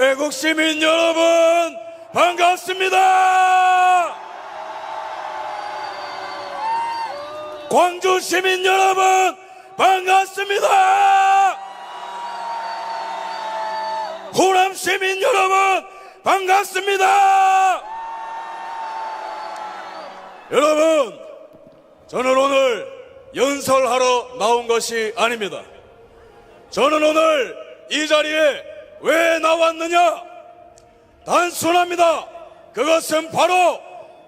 애국 시민 여러분, 반갑습니다. 광주 시민 여러분, 반갑습니다. 호남 시민 여러분, 반갑습니다. 여러분, 저는 오늘 연설하러 나온 것이 아닙니다. 저는 오늘 이 자리에 왜 나왔느냐? 단순합니다. 그것은 바로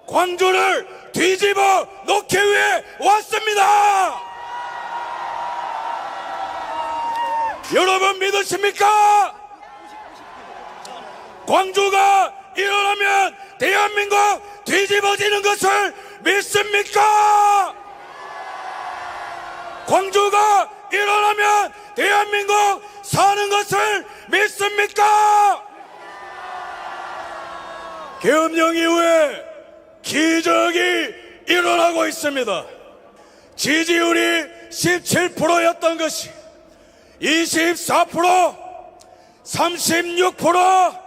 광주를 뒤집어 놓기 위해 왔습니다. 여러분 믿으십니까? 광주가 일어나면 대한민국 뒤집어지는 것을 믿습니까? 광주가 일어나면 대한민국 사는 것을 믿습니까? 계엄령 이후에 기적이 일어나고 있습니다. 지지율이 17%였던 것이 24%, 36%,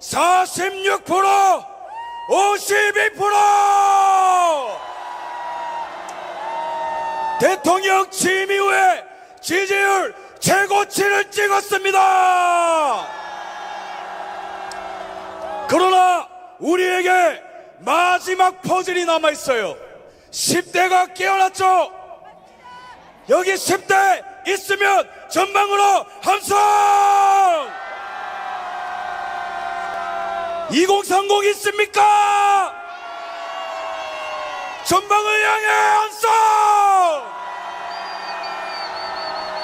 46%, 52%! 대통령 취임 이후에 지지율 최고치를 찍었습니다. 그러나 우리에게 마지막 퍼즐이 남아있어요. 10대가 깨어났죠. 여기 10대 있으면 전방으로 함성! 2030 있습니까? 전방을 향해 함성!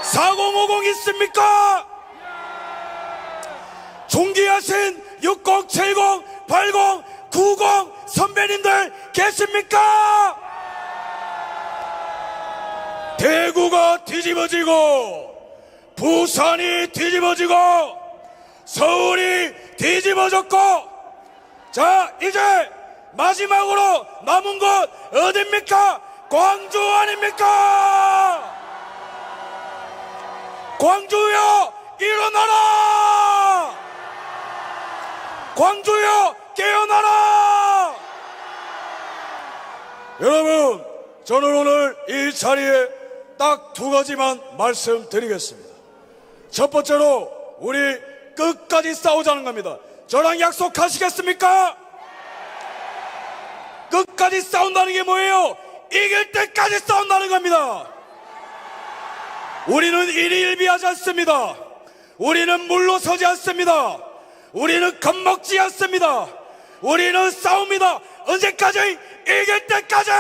4050 있습니까? 존귀하신 60, 70, 80, 90 선배님들 계십니까? 대구가 뒤집어지고 부산이 뒤집어지고 서울이 뒤집어졌고, 자 이제 마지막으로 남은 곳 어딥니까? 광주 아닙니까? 광주여 일어나라! 광주여 깨어나라! 여러분, 저는 오늘 이 자리에 딱 두 가지만 말씀드리겠습니다. 첫 번째로 우리 끝까지 싸우자는 겁니다. 저랑 약속하시겠습니까? 끝까지 싸운다는 게 뭐예요? 이길 때까지 싸운다는 겁니다. 우리는 일희일비하지 않습니다. 우리는 물러서지 않습니다. 우리는 겁먹지 않습니다. 우리는 싸웁니다. 언제까지? 이길 때까지!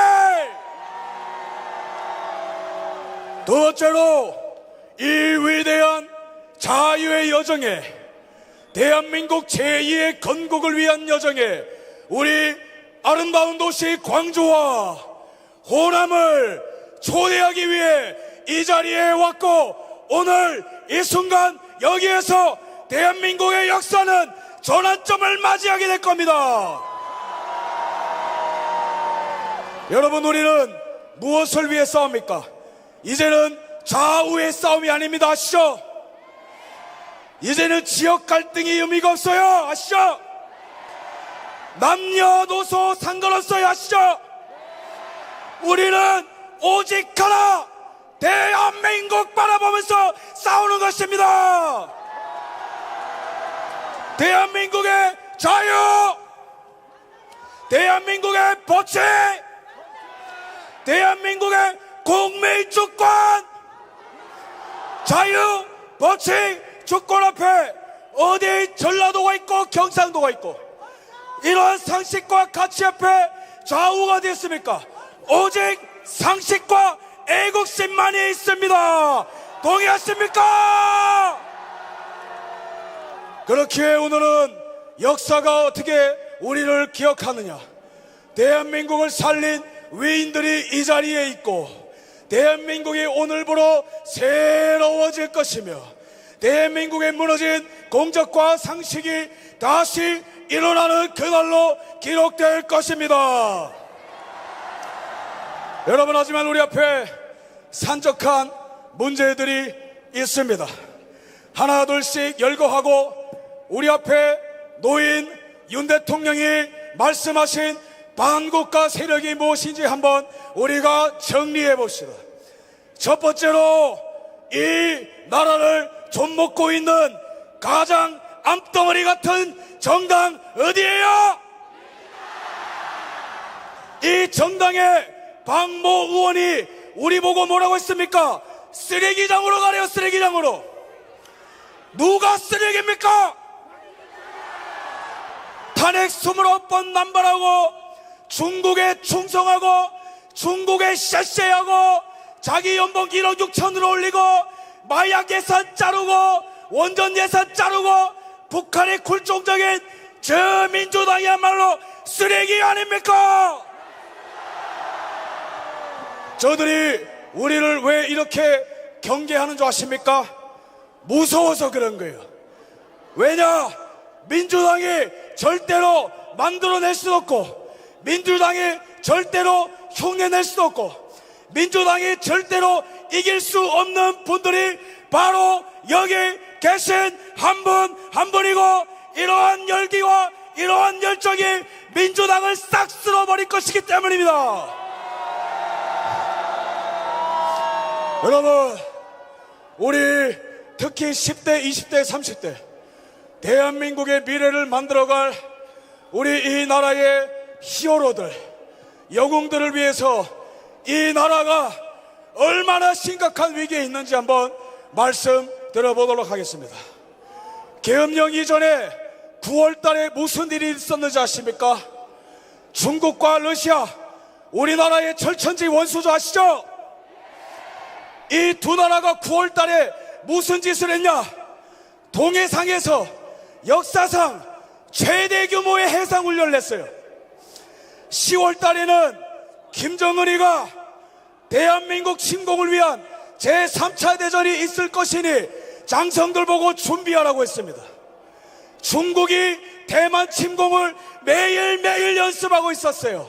두 번째로 이 위대한 자유의 여정에, 대한민국 제2의 건국을 위한 여정에 우리 아름다운 도시 광주와 호남을 초대하기 위해 이 자리에 왔고, 오늘 이 순간 여기에서 대한민국의 역사는 전환점을 맞이하게 될 겁니다. 여러분, 우리는 무엇을 위해 싸웁니까? 이제는 좌우의 싸움이 아닙니다. 아시죠? 이제는 지역 갈등이 의미가 없어요. 아시죠? 남녀노소 상관없어요. 아시죠? 우리는 오직 하나, 대한민국 바라보면서 싸우는 것입니다. 대한민국의 자유, 대한민국의 법치, 대한민국의 국민 주권, 자유, 법치, 주권 앞에 어디 전라도가 있고 경상도가 있고, 이러한 상식과 가치 앞에 좌우가 어디 있습니까? 오직 상식과 애국심만이 있습니다. 동의하십니까? 그렇기에 오늘은 역사가 어떻게 우리를 기억하느냐, 대한민국을 살린 위인들이 이 자리에 있고, 대한민국이 오늘부로 새로워질 것이며, 대한민국에 무너진 공적과 상식이 다시 일어나는 그날로 기록될 것입니다. 여러분, 하지만 우리 앞에 산적한 문제들이 있습니다. 하나 둘씩 열거하고 우리 앞에 노인 윤 대통령이 말씀하신 반국가 세력이 무엇인지 한번 우리가 정리해 봅시다. 첫 번째로 이 나라를 좀먹고 있는 가장 암덩어리 같은 정당 어디예요? 이 정당의 박모 의원이 우리 보고 뭐라고 했습니까? 쓰레기장으로 가래요. 쓰레기장으로. 누가 쓰레기입니까? 탄핵 29번 남발하고 중국에 충성하고 중국에 쎄쎄하고 자기 연봉 1억 6천으로 올리고 마약 예산 자르고 원전 예산 자르고 북한의 굴종적인 저 민주당이야말로 쓰레기 아닙니까? 저들이 우리를 왜 이렇게 경계하는 줄 아십니까? 무서워서 그런 거예요. 왜냐? 민주당이 절대로 만들어낼 수도 없고 민주당이 절대로 흉내낼 수도 없고 민주당이 절대로 이길 수 없는 분들이 바로 여기 계신 한 분 한 분이고 이러한 열기와 이러한 열정이 민주당을 싹 쓸어버릴 것이기 때문입니다. 여러분, 우리 특히 10대, 20대, 30대 대한민국의 미래를 만들어갈 우리 이 나라의 히어로들, 영웅들을 위해서 이 나라가 얼마나 심각한 위기에 있는지 한번 말씀 드려보도록 하겠습니다. 계엄령 이전에 9월 달에 무슨 일이 있었는지 아십니까? 중국과 러시아, 우리나라의 철천지 원수죠, 아시죠? 이 두 나라가 9월 달에 무슨 짓을 했냐? 동해상에서 역사상 최대 규모의 해상훈련을 했어요. 10월 달에는 김정은이가 대한민국 침공을 위한 제3차 대전이 있을 것이니 장성들 보고 준비하라고 했습니다. 중국이 대만 침공을 매일매일 연습하고 있었어요.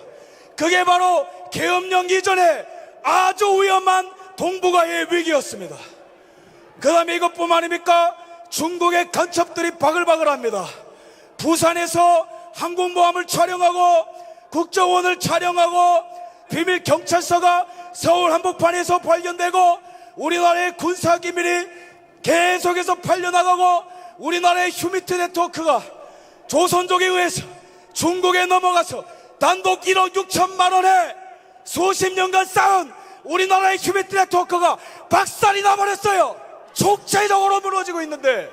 그게 바로 계엄령 이전에 아주 위험한 동북아의 위기였습니다. 그 다음에 이것뿐만 아닙니까? 중국의 간첩들이 바글바글합니다. 부산에서 항공모함을 촬영하고 국정원을 촬영하고 비밀 경찰서가 서울 한복판에서 발견되고 우리나라의 군사기밀이 계속해서 팔려나가고 우리나라의 휴미트 네트워크가 조선족에 의해서 중국에 넘어가서 단독 1억 6천만 원에 수십 년간 쌓은 우리나라의 휴미트 네트워크가 박살이 나버렸어요. 총체적으로 무너지고 있는데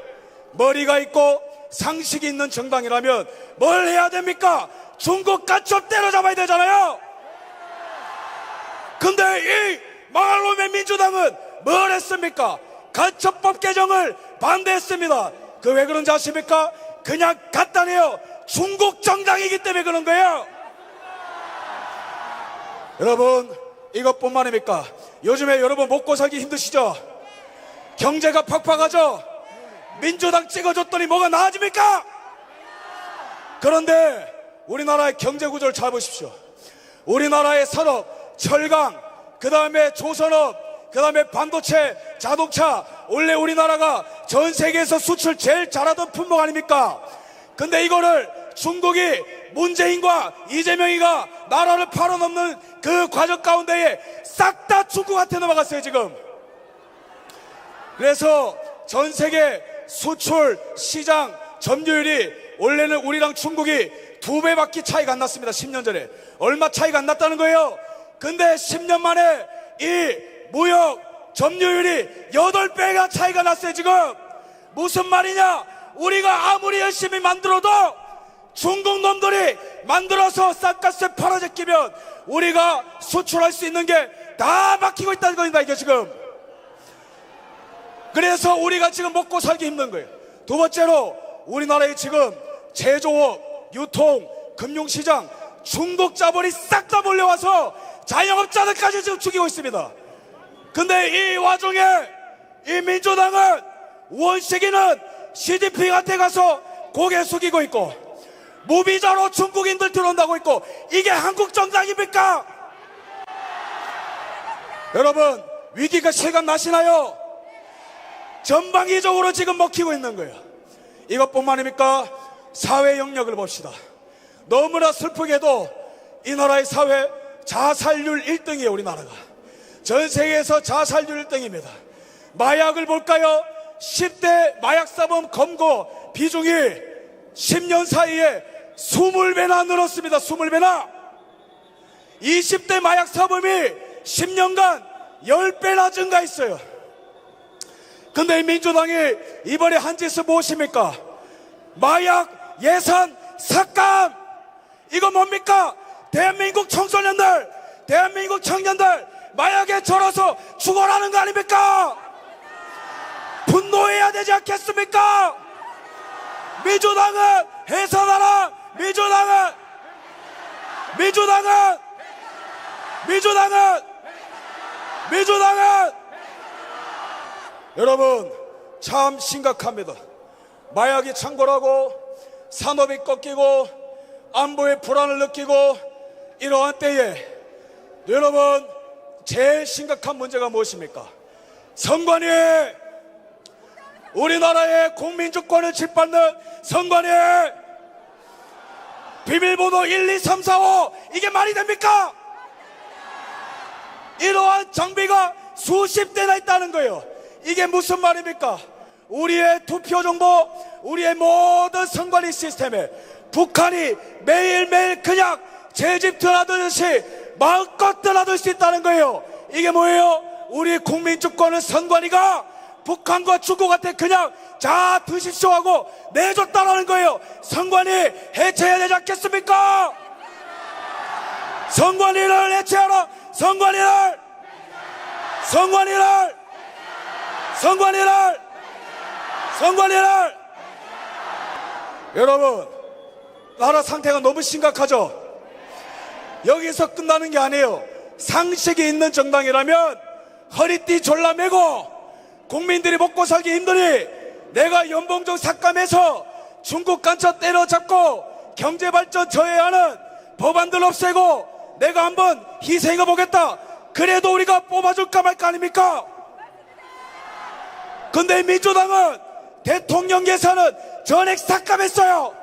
머리가 있고 상식이 있는 정당이라면 뭘 해야 됩니까? 중국 간첩 때려잡아야 되잖아요. 근데 이 망할 놈의 민주당은 뭘 했습니까? 간첩법 개정을 반대했습니다. 그 왜 그런지 아십니까? 그냥 간단해요. 중국 정당이기 때문에 그런 거예요. 여러분, 이것뿐만 아닙니까? 요즘에 여러분 먹고 살기 힘드시죠? 경제가 팍팍하죠? 민주당 찍어줬더니 뭐가 나아집니까? 그런데 우리나라의 경제 구조를 잘 보십시오. 우리나라의 산업, 철강, 그 다음에 조선업, 그 다음에 반도체, 자동차, 원래 우리나라가 전 세계에서 수출 제일 잘하던 품목 아닙니까? 근데 이거를 중국이 문재인과 이재명이가 나라를 팔아넘는 그 과정 가운데에 싹 다 중국한테 넘어갔어요, 지금. 그래서 전 세계 수출 시장 점유율이 원래는 우리랑 중국이 2배밖에 차이가 안 났습니다. 10년 전에. 얼마 차이가 안 났다는 거예요. 근데 10년 만에 이 무역 점유율이 8배가 차이가 났어요, 지금. 무슨 말이냐? 우리가 아무리 열심히 만들어도 중국 놈들이 만들어서 쌀값에 팔아제끼면 우리가 수출할 수 있는 게 다 막히고 있다는 겁니다, 이게 지금. 그래서 우리가 지금 먹고 살기 힘든 거예요. 두 번째로 우리나라의 지금 제조업, 유통, 금융시장 중국 자본이 싹 다 몰려와서 자영업자들까지 지금 죽이고 있습니다. 근데 이 와중에 이 민주당은 원식이는 시진핑한테 가서 고개 숙이고 있고 무비자로 중국인들 들어온다고 있고 이게 한국 정당입니까? 여러분, 위기가 실감 나시나요? 전방위적으로 지금 먹히고 있는 거예요. 이것뿐만입니까? 사회 영역을 봅시다. 너무나 슬프게도 이 나라의 사회 자살률 1등이에요. 우리나라가 전 세계에서 자살률 1등입니다. 마약을 볼까요? 10대 마약사범 검거 비중이 10년 사이에 20배나 늘었습니다. 20배나. 20대 마약사범이 10년간 10배나 증가했어요. 근데 민주당이 이번에 한 짓은 무엇입니까? 마약 예산 삭감. 이거 뭡니까? 대한민국 청소년들, 대한민국 청년들 마약에 절어서 죽어라는 거 아닙니까? 분노해야 되지 않겠습니까? 민주당은 해산하라. 민주당은 여러분 참 심각합니다. 마약이 창궐하고 산업이 꺾이고 안보의 불안을 느끼고 이러한 때에 여러분 제일 심각한 문제가 무엇입니까? 선관위, 우리나라의 국민주권을 짓밟는 선관위, 비밀번호 1, 2, 3, 4, 5 이게 말이 됩니까? 이러한 장비가 수십 대나 있다는 거예요. 이게 무슨 말입니까? 우리의 투표 정보, 우리의 모든 선관위 시스템에 북한이 매일매일 그냥 제집 드나들듯이 마음껏 드나들 수 있다는 거예요. 이게 뭐예요? 우리 국민주권을 선관위가 북한과 중국한테 그냥 자 드십시오 하고 내줬다는 거예요. 선관위 해체해야 되지 않겠습니까? 선관위를 해체하라. 선관위를 여러분 나라 상태가 너무 심각하죠. 여기서 끝나는 게 아니에요. 상식이 있는 정당이라면 허리띠 졸라매고 국민들이 먹고 살기 힘드니 내가 연봉 좀 삭감해서 중국 간첩 때려잡고 경제발전 저해하는 법안들 없애고 내가 한번 희생해 보겠다. 그래도 우리가 뽑아줄까 말까 아닙니까? 근데 민주당은 대통령 예산은 전액 삭감했어요.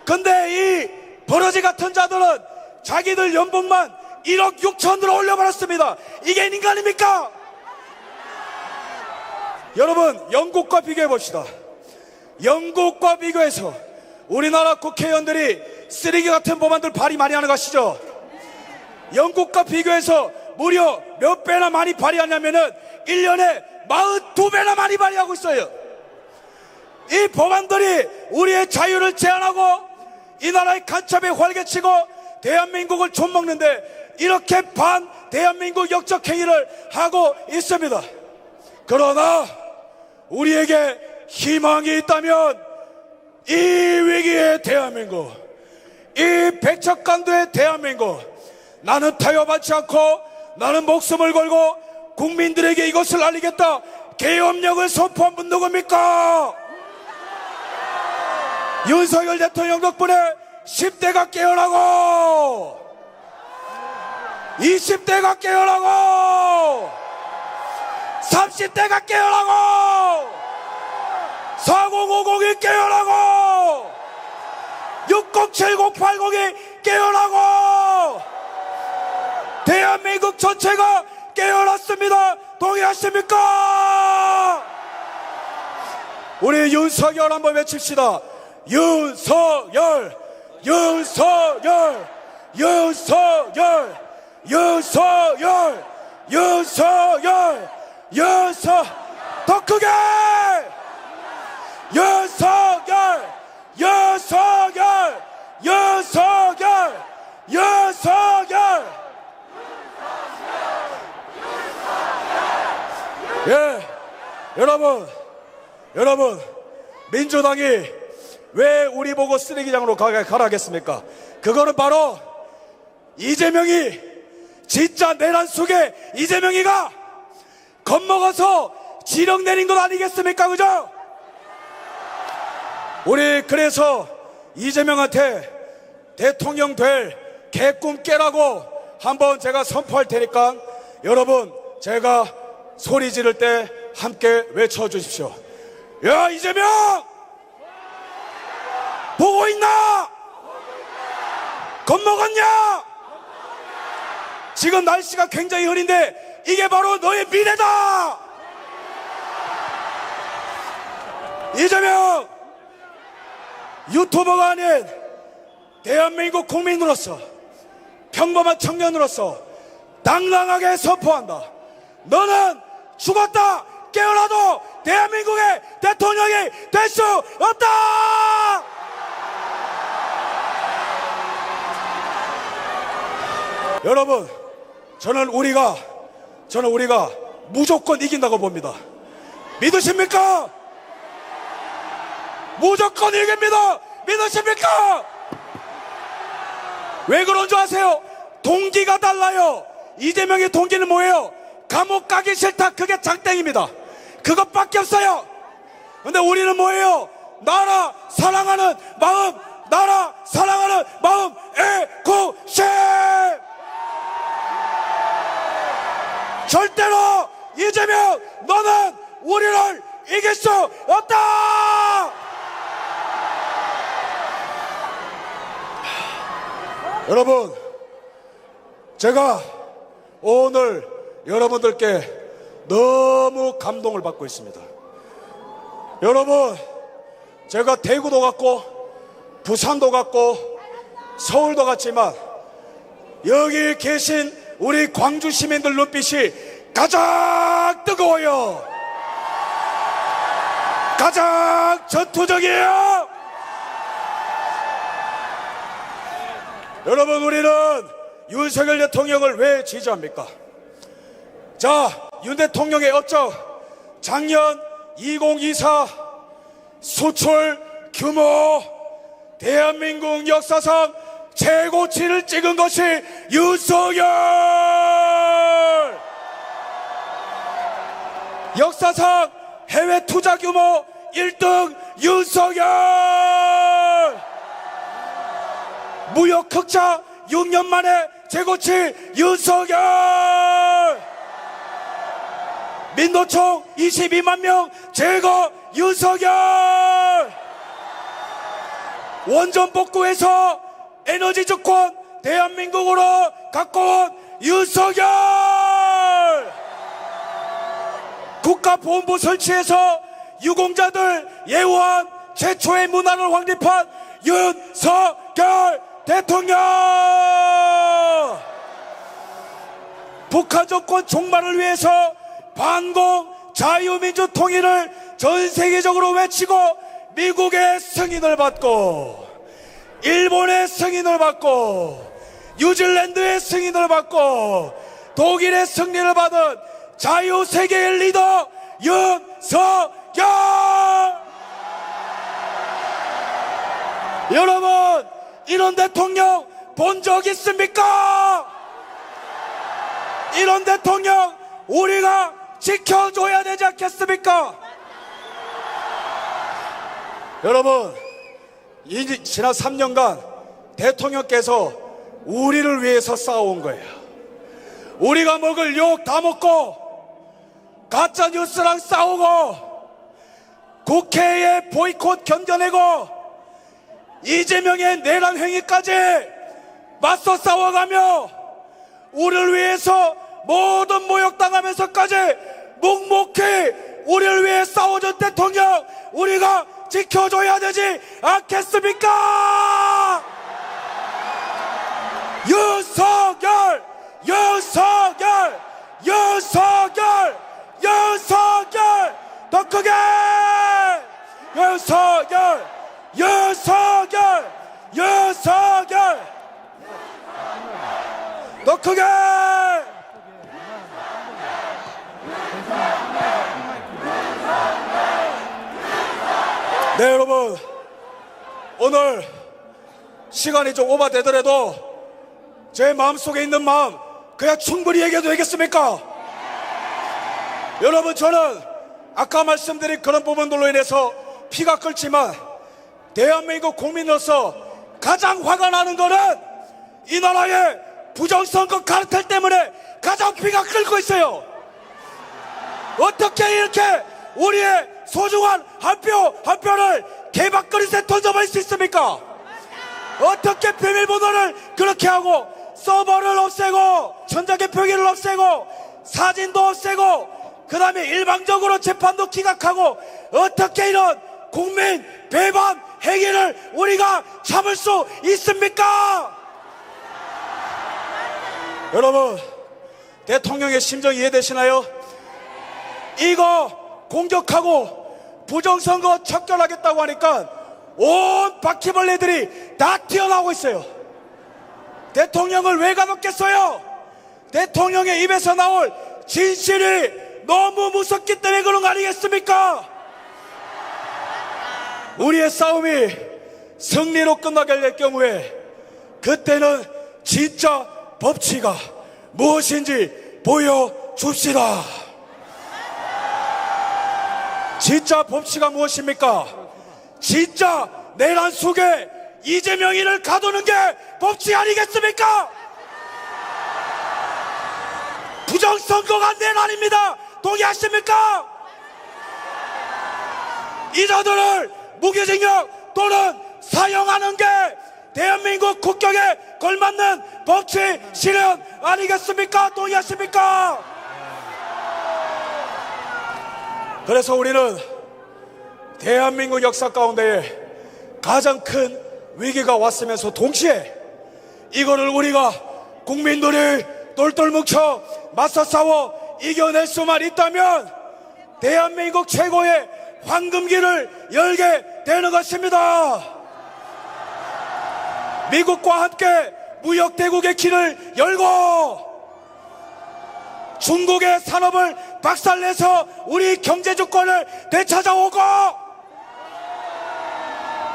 근데 이 버러지 같은 자들은 자기들 연봉만 1억 6천으로 올려버렸습니다. 이게 인간입니까? 여러분 영국과 비교해 봅시다. 영국과 비교해서 우리나라 국회의원들이 쓰레기 같은 법안들 발의 많이 하는 거 아시죠? 영국과 비교해서 무려 몇 배나 많이 발의하냐면은 1년에 42배나 많이 발의하고 있어요. 이 법안들이 우리의 자유를 제한하고 이 나라의 간첩에 활개치고 대한민국을 좀먹는데 이렇게 반 대한민국 역적 행위를 하고 있습니다. 그러나 우리에게 희망이 있다면 이 위기의 대한민국, 이 백척간도의 대한민국, 나는 타협하지 않고 나는 목숨을 걸고 국민들에게 이것을 알리겠다. 계엄령을 선포한 분 누굽니까? 윤석열 대통령 덕분에 10대가 깨어나고 20대가 깨어나고 30대가 깨어나고 4050이 깨어나고 607080이 깨어나고 대한민국 전체가 깨어났습니다. 동의하십니까? 우리 윤석열 한번 외칩시다. 윤석열, 윤석열, 윤석열, 윤석열, 윤석열, 더 크게! 윤석열, 윤석열, 윤석열, 윤석열. 예, 여러분, 민주당이 왜 우리 보고 쓰레기장으로 가라겠습니까? 그거는 바로 이재명이 진짜 내란 속에 이재명이가 겁먹어서 지령 내린 것 아니겠습니까? 그죠? 우리 그래서 이재명한테 대통령 될 개꿈 깨라고 한번 제가 선포할 테니까 여러분 제가 소리 지를 때 함께 외쳐주십시오. 야, 이재명! 보고 있나? 겁먹었냐? 지금 날씨가 굉장히 흐린데 이게 바로 너의 미래다! 이재명! 유튜버가 아닌 대한민국 국민으로서, 평범한 청년으로서 당당하게 선포한다. 너는 죽었다 깨어나도 대한민국의 대통령이 될 수 없다! 여러분, 저는 우리가 무조건 이긴다고 봅니다. 믿으십니까? 무조건 이깁니다. 믿으십니까? 왜 그런 줄 아세요? 동기가 달라요. 이재명의 동기는 뭐예요? 감옥 가기 싫다. 그게 장땡입니다. 그것밖에 없어요. 근데 우리는 뭐예요? 나라 사랑하는 마음, 나라 사랑하는 마음, 애국심! 절대로 이재명, 너는 우리를 이길 수 없다! 여러분, 제가 오늘 여러분들께 너무 감동을 받고 있습니다. 여러분, 제가 대구도 갔고 부산도 갔고 서울도 갔지만 여기 계신 우리 광주 시민들 눈빛이 가장 뜨거워요. 가장 전투적이에요. 여러분, 우리는 윤석열 대통령을 왜 지지합니까? 자, 윤 대통령의 업적, 작년 2024 수출 규모 대한민국 역사상 최고치를 찍은 것이 윤석열! 역사상 해외 투자 규모 1등 윤석열! 무역 흑자 6년 만에 최고치 윤석열! 민노총 22만 명 제거 윤석열! 원전 복구해서 에너지 주권 대한민국으로 갖고 온 윤석열! 국가보훈부 설치해서 유공자들 예우한 최초의 문화를 확립한 윤석열 대통령! 북한 정권 종말을 위해서 반공 자유민주 통일을 전 세계적으로 외치고 미국의 승인을 받고 일본의 승인을 받고 뉴질랜드의 승인을 받고 독일의 승리를 받은 자유세계의 리더 윤석열! 여러분, 이런 대통령 본 적 있습니까? 이런 대통령 우리가 지켜줘야 되지 않겠습니까? 여러분, 지난 3년간 대통령께서 우리를 위해서 싸워온 거예요. 우리가 먹을 욕 다 먹고 가짜 뉴스랑 싸우고 국회의 보이콧 견뎌내고 이재명의 내란 행위까지 맞서 싸워가며 우리를 위해서 모든 모욕당하면서까지 묵묵히 우리를 위해 싸워준 대통령 우리가 지켜줘야 되지 않겠습니까? 윤석열! 윤석열! 윤석열! 윤석열! 더 크게! 윤석열! 윤석열! 윤석열! 더 크게! 네, 여러분, 오늘 시간이 좀 오버되더라도 제 마음속에 있는 마음 그냥 충분히 얘기해도 되겠습니까? 여러분, 저는 아까 말씀드린 그런 부분들로 인해서 피가 끓지만 대한민국 국민으로서 가장 화가 나는 거는 이 나라의 부정선거 카르텔 때문에 가장 피가 끓고 있어요. 어떻게 이렇게 우리의 소중한 한 표 한 표를 개밥그릇에 던져버릴 수 있습니까? 어떻게 비밀번호를 그렇게 하고 서버를 없애고 전자개표기를 없애고 사진도 없애고 그 다음에 일방적으로 재판도 기각하고 어떻게 이런 국민 배반 행위를 우리가 참을 수 있습니까? 여러분, 대통령의 심정 이해되시나요? 이거 공격하고 부정선거 척결하겠다고 하니까 온 바퀴벌레들이 다 튀어나오고 있어요. 대통령을 왜 가뒀겠어요? 대통령의 입에서 나올 진실이 너무 무섭기 때문에 그런 거 아니겠습니까? 우리의 싸움이 승리로 끝나게 될 경우에 그때는 진짜 법치가 무엇인지 보여줍시다. 진짜 법치가 무엇입니까? 진짜 내란 속에 이재명이를 가두는 게 법치 아니겠습니까? 부정선거가 내란입니다. 동의하십니까? 이자들을 무기징역 또는 사형하는 게 대한민국 국격에 걸맞는 법치 실현 아니겠습니까? 동의하십니까? 그래서 우리는 대한민국 역사 가운데 가장 큰 위기가 왔으면서 동시에 이거를 우리가 국민들이 똘똘 뭉쳐 맞서 싸워 이겨낼 수만 있다면 대한민국 최고의 황금기를 열게 되는 것입니다. 미국과 함께 무역대국의 길을 열고 중국의 산업을 박살내서 우리 경제주권을 되찾아오고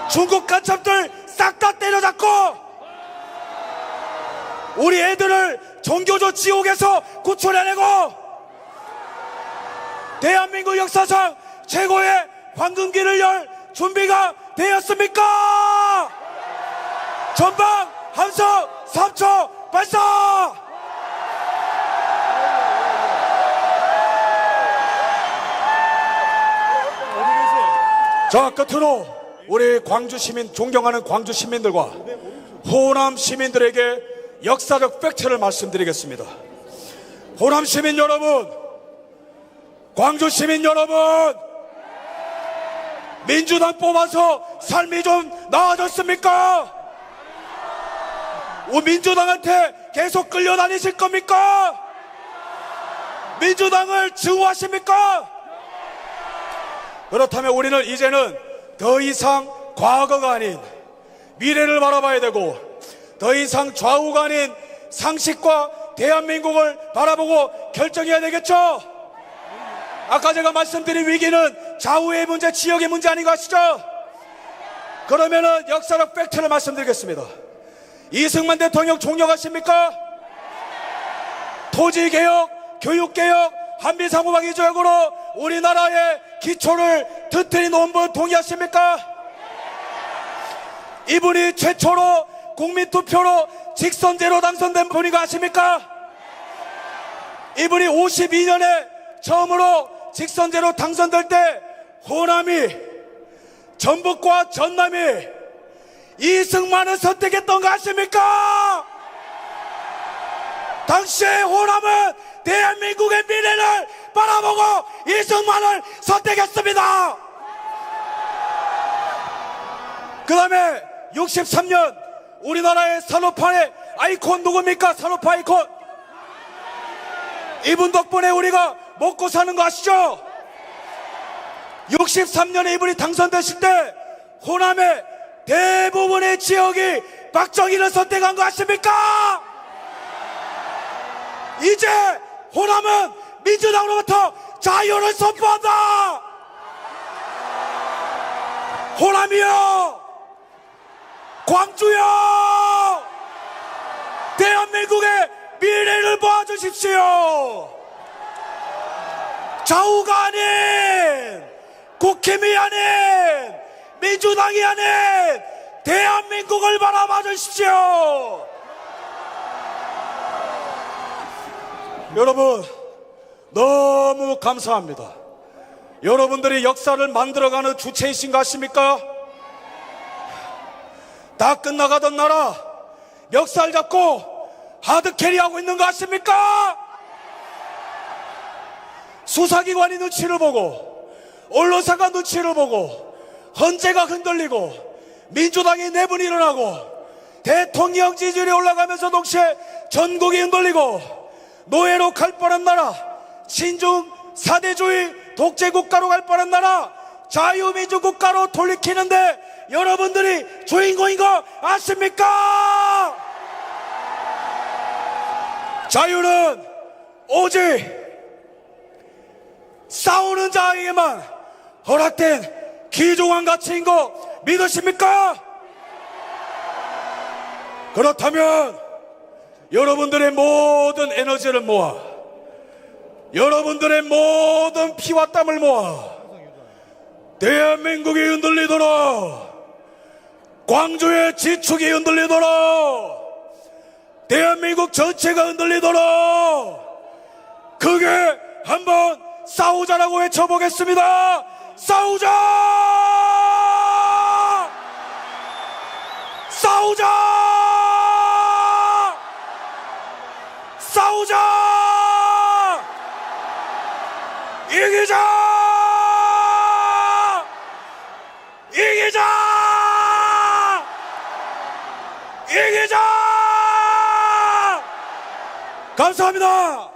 중국 간첩들 싹 다 때려잡고 우리 애들을 종교조 지옥에서 구출해내고 대한민국 역사상 최고의 황금기를 열 준비가 되었습니까? 전방 함성 3초 발사! 자, 끝으로 우리 광주 시민, 존경하는 광주 시민들과 호남 시민들에게 역사적 팩트를 말씀드리겠습니다. 호남 시민 여러분, 광주 시민 여러분, 민주당 뽑아서 삶이 좀 나아졌습니까? 민주당한테 계속 끌려다니실 겁니까? 민주당을 증오하십니까? 그렇다면 우리는 이제는 더 이상 과거가 아닌 미래를 바라봐야 되고 더 이상 좌우가 아닌 상식과 대한민국을 바라보고 결정해야 되겠죠? 아까 제가 말씀드린 위기는 좌우의 문제, 지역의 문제 아닌 거 아시죠? 그러면은 역사적 팩트를 말씀드리겠습니다. 이승만 대통령 존경하십니까? 토지개혁, 교육개혁, 한미상호방위 조약으로 우리나라의 기초를 튼튼히 놓은 분 동의하십니까? 이분이 최초로 국민투표로 직선제로 당선된 분인 거 아십니까? 이분이 52년에 처음으로 직선제로 당선될 때 호남이, 전북과 전남이 이승만을 선택했던 거 아십니까? 당시에 호남은 대한민국의 미래를 바라보고 이승만을 선택했습니다. 그 다음에 63년 우리나라의 산업화의 아이콘 누굽니까? 산업화 아이콘. 이분 덕분에 우리가 먹고 사는 거 아시죠? 63년에 이분이 당선되실 때 호남의 대부분의 지역이 박정희를 선택한 거 아십니까? 이제 호남은 민주당으로부터 자유를 선포한다. 호남이요, 광주요, 대한민국의 미래를 보아주십시오. 좌우가 아닌, 국힘이 아닌, 민주당이 아닌 대한민국을 바라봐 주십시오. 여러분, 너무 감사합니다. 여러분들이 역사를 만들어가는 주체이신 것 아십니까? 다 끝나가던 나라 멱살 잡고 하드캐리하고 있는 거 아십니까? 수사기관이 눈치를 보고 언론사가 눈치를 보고 헌재가 흔들리고 민주당이 내분이 일어나고 대통령 지지율이 올라가면서 동시에 전국이 흔들리고 노예로 갈 뻔한 나라, 친중 사대주의 독재국가로 갈 뻔한 나라 자유민주국가로 돌이키는데 여러분들이 주인공인 거 아십니까? 자유는 오직 싸우는 자에게만 허락된 귀중한 가치인 거 믿으십니까? 그렇다면 여러분들의 모든 에너지를 모아, 여러분들의 모든 피와 땀을 모아 대한민국이 흔들리도록, 광주의 지축이 흔들리도록, 대한민국 전체가 흔들리도록 크게 한번 싸우자라고 외쳐보겠습니다. 싸우자! 싸우자! 싸우자! 이기자! 이기자! 이기자! 감사합니다.